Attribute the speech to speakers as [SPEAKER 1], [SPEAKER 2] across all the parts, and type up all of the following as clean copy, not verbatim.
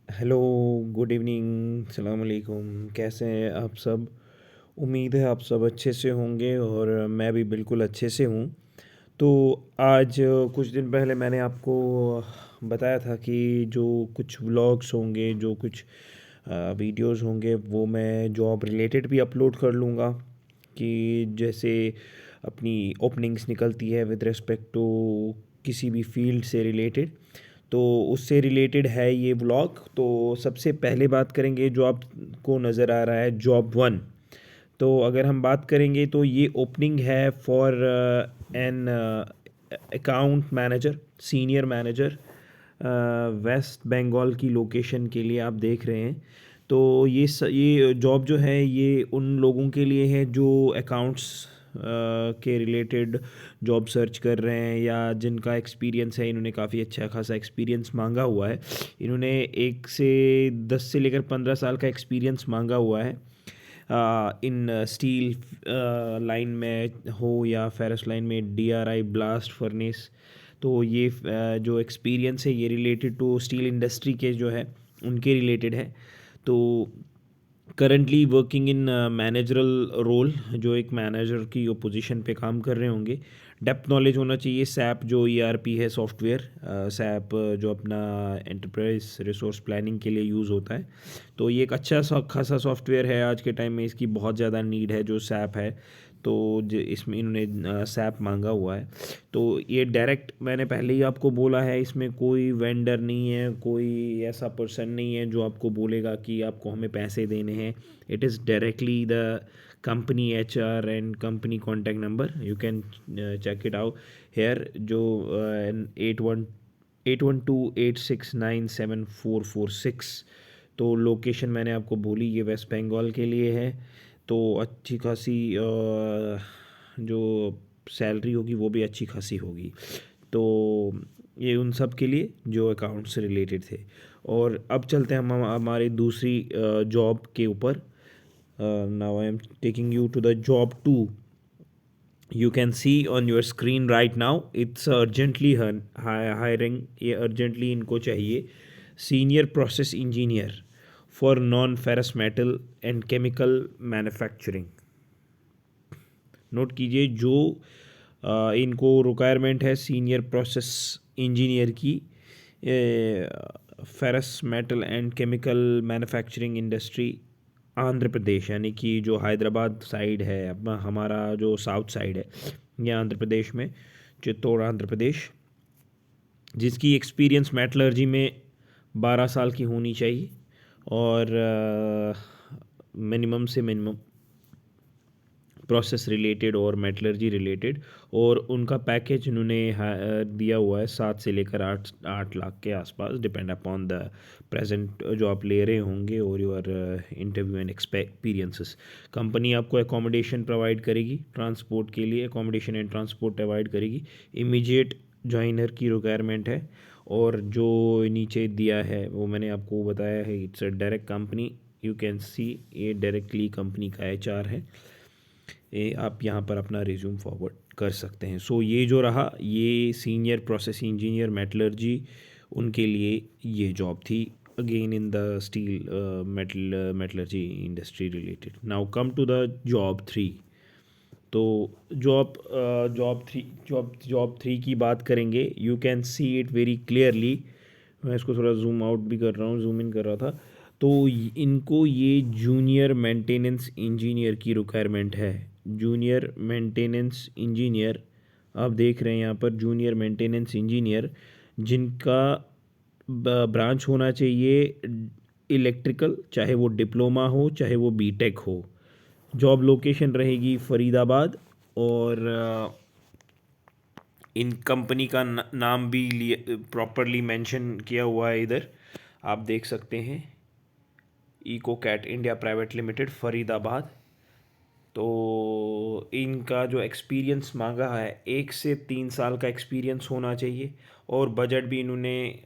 [SPEAKER 1] Hello, good evening, सलाम अलैकुम। कैसे हैं आप सब? उम्मीद है आप सब अच्छे से होंगे और मैं भी बिल्कुल अच्छे से हूँ। तो आज कुछ दिन पहले मैंने आपको बताया था कि जो कुछ व्लॉग्स होंगे, जो कुछ वीडियोस होंगे, वो मैं जॉब रिलेटेड भी अपलोड कर लूँगा। कि जैसे अपनी ओपनिंग्स निकलती है विद रिस्पेक्ट टू किसी भी फील्ड से रिलेटेड, तो उससे रिलेटेड है ये व्लॉग। तो सबसे पहले बात करेंगे जो आपको नज़र आ रहा है जॉब वन। तो अगर हम बात करेंगे तो ये ओपनिंग है for an account manager, senior manager, West Bengal की लोकेशन के लिए आप देख रहे हैं। तो ये जॉब जो है ये उन लोगों के लिए है जो अकाउंट्स के रिलेटेड जॉब सर्च कर रहे हैं या जिनका एक्सपीरियंस है। इन्होंने काफ़ी अच्छा खासा एक्सपीरियंस मांगा हुआ है। इन्होंने 1 से 10 से लेकर 15 साल का एक्सपीरियंस मांगा हुआ है इन स्टील लाइन में हो या फेरस लाइन में, DRI, ब्लास्ट फर्नेस। तो ये जो एक्सपीरियंस है ये रिलेटेड टू स्टील इंडस्ट्री के जो है उनके रिलेटेड है। तो currently working in managerial role, जो एक मैनेजर की पोजीशन पे काम कर रहे होंगे। डेप्थ नॉलेज होना चाहिए सैप, जो ERP है सॉफ्टवेयर, सैप जो अपना एंटरप्राइज रिसोर्स प्लानिंग के लिए यूज़ होता है। तो ये एक अच्छा सा खासा सॉफ्टवेयर है। आज के टाइम में इसकी बहुत ज़्यादा नीड है जो सैप है। तो इसमें इन्होंने सैप मांगा हुआ है। तो ये डायरेक्ट, मैंने पहले ही आपको बोला है, इसमें कोई वेंडर नहीं है, कोई ऐसा पर्सन नहीं है जो आपको बोलेगा कि आपको हमें पैसे देने हैं। It is directly the company HR and company contact number, you can check it out here. जो 8128697446। तो लोकेशन मैंने आपको बोली, ये वेस्ट बंगाल के लिए है। तो अच्छी खासी जो सैलरी होगी वो भी अच्छी खासी होगी। तो ये उन सब के लिए जो अकाउंट से रिलेटेड थे। और अब चलते हैं हम हमारी दूसरी जॉब के ऊपर। Now I am taking you to the job two. You can see on your screen right now, it's urgently hiring. ये अर्जेंटली इनको चाहिए senior process engineer for non ferrous metal and chemical manufacturing. Note कीजिए, जो इनको requirement है senior process engineer की, ferrous metal and chemical manufacturing industry, Andhra Pradesh, यानी कि जो हैदराबाद साइड है अपना, हमारा जो साउथ साइड है ये आंध्र प्रदेश में, चित्तौड़ आंध्र प्रदेश। जिसकी एक्सपीरियंस मेटलर्जी में 12 साल की होनी चाहिए और मिनिमम से मिनिमम प्रोसेस रिलेटेड और मेटलर्जी रिलेटेड। और उनका पैकेज उन्होंने दिया हुआ है 7 से लेकर 8 लाख के आसपास, डिपेंड अपॉन द प्रेजेंट जो आप ले रहे होंगे और your interview and experiences. Company आपको एकोमोडेशन प्रोवाइड करेगी, ट्रांसपोर्ट के लिए एकोमोडेशन एंड ट्रांसपोर्ट प्रोवाइड करेगी। इमीडिएट जॉइनर की रिक्वायरमेंट है। और जो नीचे दिया है वो मैंने आपको बताया है, it's a direct company. You can सी, ये डायरेक्टली कंपनी का HR है। ये आप यहाँ पर अपना रिज्यूम फॉरवर्ड कर सकते हैं। सो ये जो रहा, ये सीनियर प्रोसेस इंजीनियर मेटलर्जी, उनके लिए ये जॉब थी, again in the steel metallurgy industry related. Now come to the job three. तो जॉब थ्री की बात करेंगे। You can see it very clearly. मैं इसको थोड़ा जूम आउट भी कर रहा हूँ, जूम इन कर रहा था। तो इनको ये जूनियर मेंटेनेंस इंजीनियर की रिक्वायरमेंट है। जूनियर मेंटेनेंस इंजीनियर, आप देख रहे हैं यहाँ पर जूनियर मेंटेनेंस इंजीनियर, जिनका ब्रांच होना चाहिए इलेक्ट्रिकल, चाहे वो डिप्लोमा हो चाहे वो BTech हो। जॉब लोकेशन रहेगी फरीदाबाद। और इन कंपनी का नाम भी प्रॉपरली मेंशन किया हुआ है इधर, आप देख सकते हैं, Eco Cat India Private Limited, Faridabad. तो इनका जो एक्सपीरियंस मांगा है, 1 से 3 साल का एक्सपीरियंस होना चाहिए। और बजट भी इन्होंने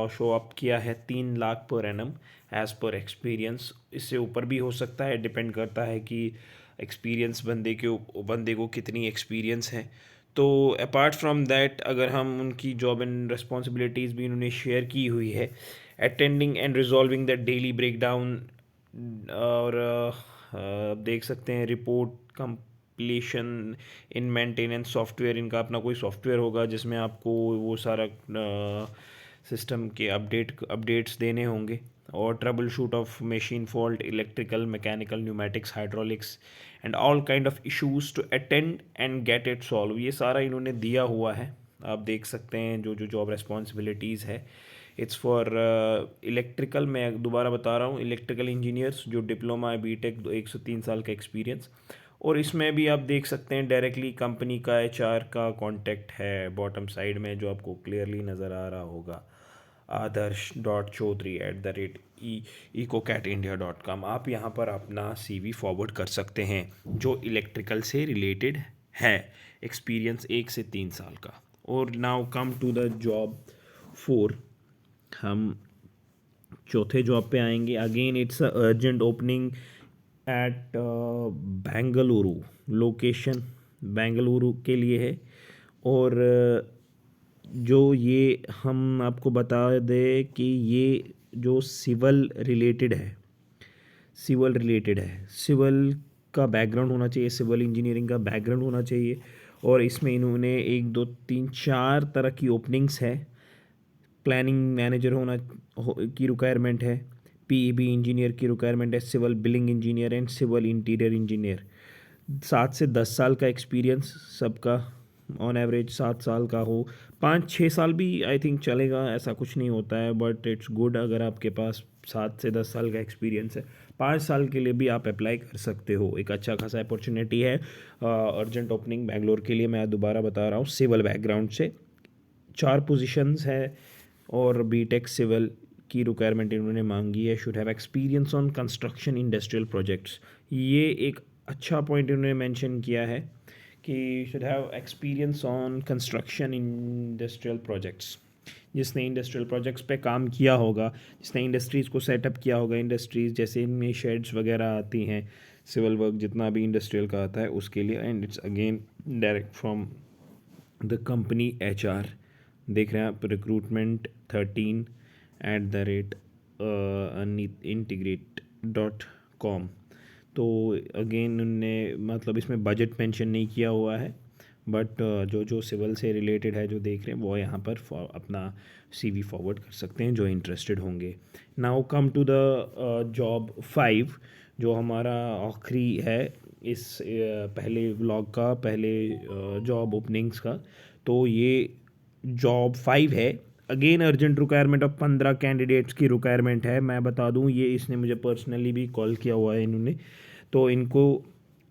[SPEAKER 1] शो अप किया है 3 lakh per annum as per experience. इससे ऊपर भी हो सकता है, डिपेंड करता है कि एक्सपीरियंस बंदे को कितनी एक्सपीरियंस है। तो अपार्ट फ्रॉम दैट अगर हम उनकी जॉब एंड रिस्पॉन्सिबिलिटीज़ भी उन्होंने शेयर की हुई है, attending and resolving the daily breakdown, और देख सकते हैं report completion in maintenance software, इनका अपना कोई सॉफ्टवेयर होगा जिसमें आपको वो सारा सिस्टम के अपडेट्स देने होंगे, और trouble shoot of machine fault, electrical, mechanical, pneumatics, hydraulics and all kind of issues to attend and get it solve, ये सारा इन्होंने दिया हुआ है। आप देख सकते हैं जो जो जॉब रेस्पॉन्सिबिलिटीज़ है, इट्स फॉर इलेक्ट्रिकल, मैं दोबारा बता रहा हूँ, इलेक्ट्रिकल इंजीनियर्स जो डिप्लोमा है, बीटेक, 103 साल का एक्सपीरियंस। और इसमें भी आप देख सकते हैं डायरेक्टली कंपनी का एचआर का कांटेक्ट है बॉटम साइड में, जो आपको क्लियरली नज़र आ रहा होगा, adarsh.chaudhary@ecocatindia.com। आप यहाँ पर अपना सीवी फॉरवर्ड कर सकते हैं जो इलेक्ट्रिकल से रिलेटेड है, एक्सपीरियंस 1 से 3 साल का। और now come to the job 4, हम चौथे जॉब पे आएंगे। Again it's a urgent opening at Bengaluru, location Bengaluru के लिए है। और जो ये हम आपको बता दें कि ये जो सिविल का बैकग्राउंड होना चाहिए, सिविल इंजीनियरिंग का बैकग्राउंड होना चाहिए। और इसमें इन्होंने 1 2 3 4 तरह की ओपनिंग्स है। प्लानिंग मैनेजर की रिक्वायरमेंट है, पीईबी इंजीनियर की रिक्वायरमेंट है, civil billing engineer and civil interior engineer. 7 से 10 साल का एक्सपीरियंस सबका, ऑन एवरेज 7 साल का हो, 5 6 साल भी आई थिंक चलेगा, ऐसा कुछ नहीं होता है, बट इट्स गुड अगर आपके पास 7 से 10 साल का एक्सपीरियंस है। 5 साल के लिए भी आप अप्लाई कर सकते हो, एक अच्छा खासा अपॉर्चुनिटी है। अर्जेंट ओपनिंग बेंगलोर के लिए, मैं दोबारा बता रहा हूँ, सिविल बैकग्राउंड से 4 पोजीशंस है। और बीटेक सिविल की रिक्वायरमेंट इन्होंने मांगी है। Should have experience on construction industrial projects, ये एक अच्छा पॉइंट इन्होंने मेंशन किया है कि should have experience on construction industrial projects. जिसने इंडस्ट्रियल प्रोजेक्ट्स पे काम किया होगा, जिसने इंडस्ट्रीज़ को सेटअप किया होगा, इंडस्ट्रीज़ जैसे इनमें शेड्स वगैरह आती हैं, सिविल वर्क जितना भी इंडस्ट्रियल का आता है उसके लिए। And it's again direct from the company HR. देख रहे हैं आप, recruitment13@the integrate.com। तो अगेन उनने मतलब इसमें बजट मेंशन नहीं किया हुआ है, बट जो जो सिविल से रिलेटेड है जो देख रहे हैं वो यहाँ पर अपना सीवी फॉरवर्ड कर सकते हैं जो इंटरेस्टेड होंगे। Now come to the job 5, जो हमारा आखिरी है इस पहले व्लॉग का, पहले जॉब ओपनिंग्स का। तो ये जॉब 5 है। Again urgent requirement of 15 candidates की रिक्वायरमेंट है। मैं बता दूं, ये इसने मुझे पर्सनली भी कॉल किया हुआ है इन्होंने, तो इनको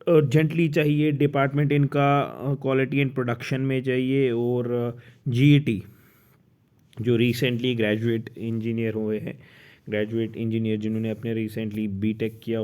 [SPEAKER 1] अर्जेंटली चाहिए। डिपार्टमेंट इनका क्वालिटी एंड प्रोडक्शन में चाहिए। और जीईटी जो रिसेंटली ग्रेजुएट इंजीनियर हुए हैं, ग्रेजुएट इंजीनियर जिन्होंने अपने रिसेंटली बीटेक किया